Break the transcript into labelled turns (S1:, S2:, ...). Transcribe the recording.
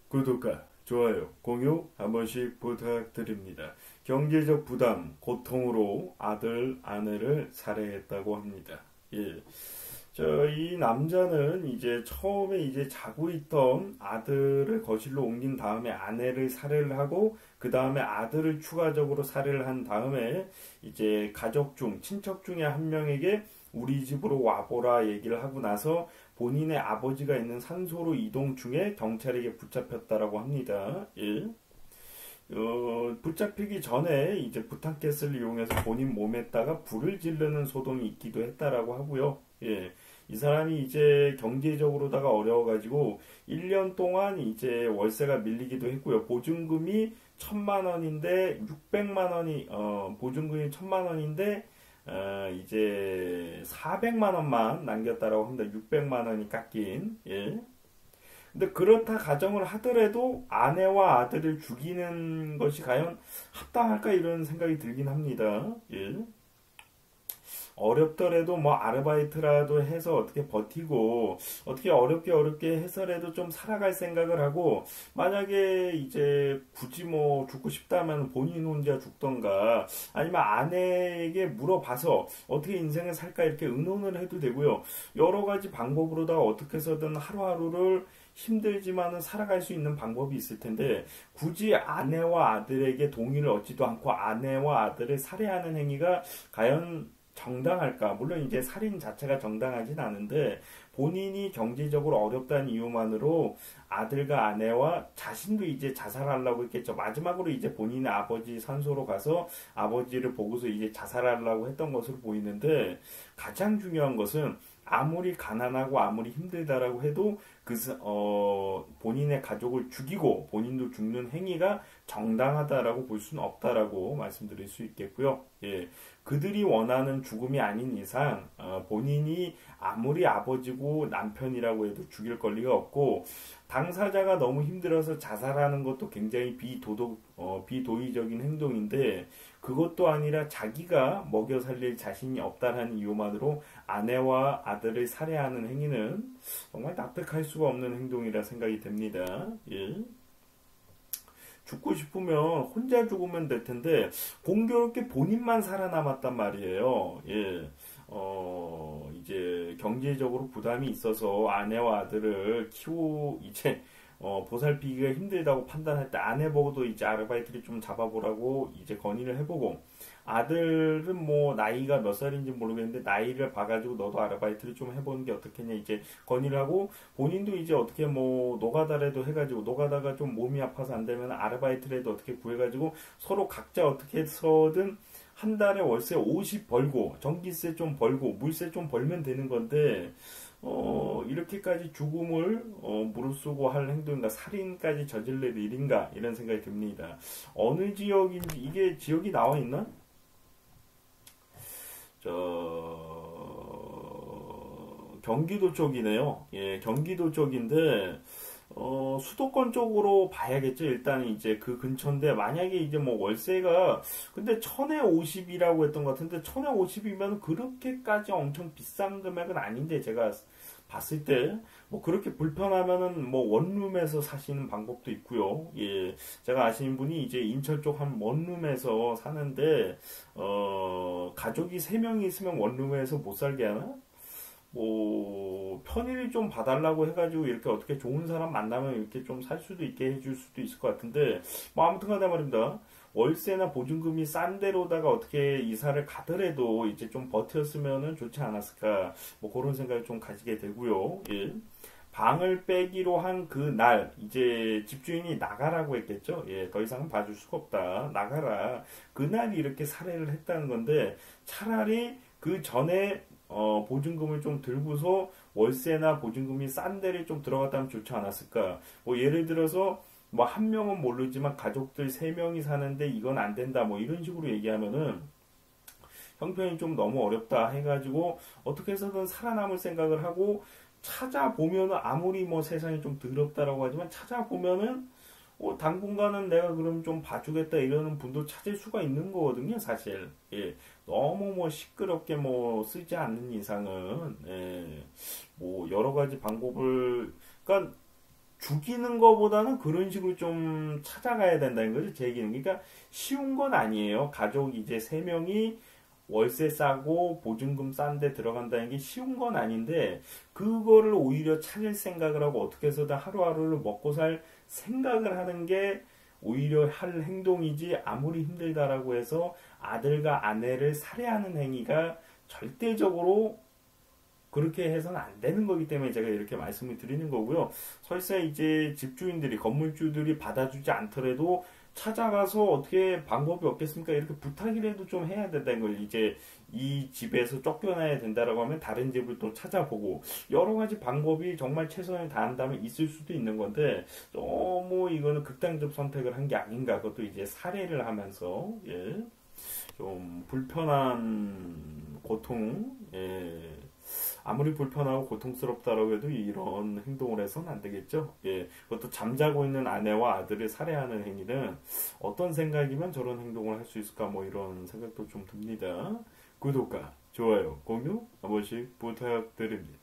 S1: 구독과 좋아요, 공유 한 번씩 부탁드립니다. 경제적 부담, 고통으로 아들, 아내를 살해했다고 합니다. 예. 이 남자는 이제 처음에 이제 자고 있던 아들을 거실로 옮긴 다음에 아내를 살해를 하고 그 다음에 아들을 추가적으로 살해를 한 다음에 이제 가족 중 친척 중에 한 명에게 우리 집으로 와보라 얘기를 하고 나서 본인의 아버지가 있는 산소로 이동 중에 경찰에게 붙잡혔다라고 합니다. 예. 붙잡히기 전에 이제 부탄가스를 이용해서 본인 몸에다가 불을 지르는 소동이 있기도 했다라고 하고요. 예. 이 사람이 이제 경제적으로다가 어려워가지고 1년 동안 이제 월세가 밀리기도 했고요. 보증금이 1,000만 원인데 600만 원이 보증금이 1,000만 원인데 이제 400만 원만 남겼다라고 합니다. 600만 원이 깎인. 예. 근데 그렇다 가정을 하더라도 아내와 아들을 죽이는 것이 과연 합당할까 이런 생각이 들긴 합니다. 예. 어렵더라도 뭐 아르바이트라도 해서 어떻게 버티고 어떻게 어렵게 해서라도 좀 살아갈 생각을 하고 만약에 이제 굳이 뭐 죽고 싶다면 본인 혼자 죽던가 아니면 아내에게 물어봐서 어떻게 인생을 살까 이렇게 의논을 해도 되고요. 여러 가지 방법으로다가 어떻게 해서든 하루하루를 힘들지만은 살아갈 수 있는 방법이 있을 텐데 굳이 아내와 아들에게 동의를 얻지도 않고 아내와 아들을 살해하는 행위가 과연 정당할까? 물론 이제 살인 자체가 정당하진 않은데 본인이 경제적으로 어렵다는 이유만으로 아들과 아내와 자신도 이제 자살하려고 했겠죠. 마지막으로 이제 본인의 아버지 산소로 가서 아버지를 보고서 이제 자살하려고 했던 것으로 보이는데 가장 중요한 것은 아무리 가난하고 아무리 힘들다라고 해도 본인의 가족을 죽이고 본인도 죽는 행위가 정당하다라고 볼 수는 없다라고 말씀드릴 수 있겠고요. 예, 그들이 원하는 죽음이 아닌 이상 본인이 아무리 아버지고 남편이라고 해도 죽일 권리가 없고 당사자가 너무 힘들어서 자살하는 것도 굉장히 비도의적인 행동인데 그것도 아니라 자기가 먹여 살릴 자신이 없다라는 이유만으로 아내와 아들을 살해하는 행위는 정말 납득할 수가 없는 행동이라 생각이 됩니다. 예. 죽고 싶으면 혼자 죽으면 될 텐데 공교롭게 본인만 살아남았단 말이에요. 예. 이제 경제적으로 부담이 있어서 아내와 아들을 이제 보살피기가 힘들다고 판단할 때 아내 보고도 이제 아르바이트를 좀 잡아보라고 이제 건의를 해보고 아들은 뭐 나이가 몇 살인지 모르겠는데 나이를 봐가지고 너도 아르바이트를 좀 해보는 게 어떻겠냐 이제 건의를 하고 본인도 이제 어떻게 뭐 노가다라도 해가지고 노가다가 좀 몸이 아파서 안 되면 아르바이트라도 어떻게 구해가지고 서로 각자 어떻게 해서든 한 달에 월세 50 벌고 전기세 좀 벌고 물세 좀 벌면 되는 건데 이렇게까지 죽음을 무릅쓰고 할 행동인가 살인까지 저질릴 일인가 이런 생각이 듭니다. 어느 지역인지 이게 지역이 나와 있나? 경기도 쪽이네요. 예, 경기도 쪽인데 수도권 쪽으로 봐야겠죠. 일단 이제 그 근처인데 만약에 이제 뭐 월세가 근데 1,050이라고 했던 것 같은데 1,050이면 그렇게까지 엄청 비싼 금액은 아닌데 제가 봤을 때 뭐 그렇게 불편하면은 뭐 원룸에서 사시는 방법도 있고요. 예, 제가 아시는 분이 이제 인천 쪽 한 원룸에서 사는데 가족이 3명이 있으면 원룸에서 못 살게 하나? 뭐 편의를 좀 봐달라고 해가지고 이렇게 어떻게 좋은 사람 만나면 이렇게 좀 살 수도 있게 해줄 수도 있을 것 같은데 뭐 아무튼간에 말입니다. 월세나 보증금이 싼 데로다가 어떻게 이사를 가더라도 이제 좀 버텼으면은 좋지 않았을까 뭐 그런 생각을 좀 가지게 되고요. 예. 방을 빼기로 한 그 날 이제 집주인이 나가라고 했겠죠. 예, 더 이상은 봐줄 수가 없다. 나가라. 그날 이렇게 살해를 했다는 건데 차라리 그 전에 보증금을 좀 들고서 월세나 보증금이 싼 데를 좀 들어갔다면 좋지 않았을까. 뭐 예를 들어서 뭐 한 명은 모르지만 가족들 3명이 사는데 이건 안 된다 뭐 이런 식으로 얘기하면은 형편이 좀 너무 어렵다 해가지고 어떻게 해서든 살아남을 생각을 하고 찾아보면은 아무리 뭐 세상이 좀 더럽다라고 하지만 찾아보면은 당분간은 내가 그럼 좀 봐주겠다 이러는 분도 찾을 수가 있는 거거든요, 사실. 예. 너무 뭐 시끄럽게 뭐 쓰지 않는 이상은, 예. 뭐 여러 가지 방법을, 그러니까 죽이는 거보다는 그런 식으로 좀 찾아가야 된다는 거죠. 제 얘기는. 그러니까 쉬운 건 아니에요. 가족 이제 세 명이 월세 싸고 보증금 싼데 들어간다는 게 쉬운 건 아닌데 그거를 오히려 찾을 생각을 하고 어떻게 해서든 하루하루를 먹고 살 생각을 하는 게 오히려 할 행동이지 아무리 힘들다라고 해서 아들과 아내를 살해하는 행위가 절대적으로 그렇게 해서는 안 되는 거기 때문에 제가 이렇게 말씀을 드리는 거고요. 설사 이제 집주인들이, 건물주들이 받아주지 않더라도 찾아가서 어떻게 방법이 없겠습니까? 이렇게 부탁이라도 좀 해야 된다는 걸 이제 이 집에서 쫓겨나야 된다라고 하면 다른 집을 또 찾아보고 여러 가지 방법이 정말 최선을 다한다면 있을 수도 있는 건데 너무 이거는 극단적 선택을 한 게 아닌가. 그것도 이제 살해를 하면서 예. 좀 불편한 고통, 예. 아무리 불편하고 고통스럽다라고 해도 이런 행동을 해서는 안 되겠죠. 예. 그것도 잠자고 있는 아내와 아들을 살해하는 행위는 어떤 생각이면 저런 행동을 할 수 있을까 뭐 이런 생각도 좀 듭니다. 구독과 좋아요, 공유 한 번씩 부탁드립니다.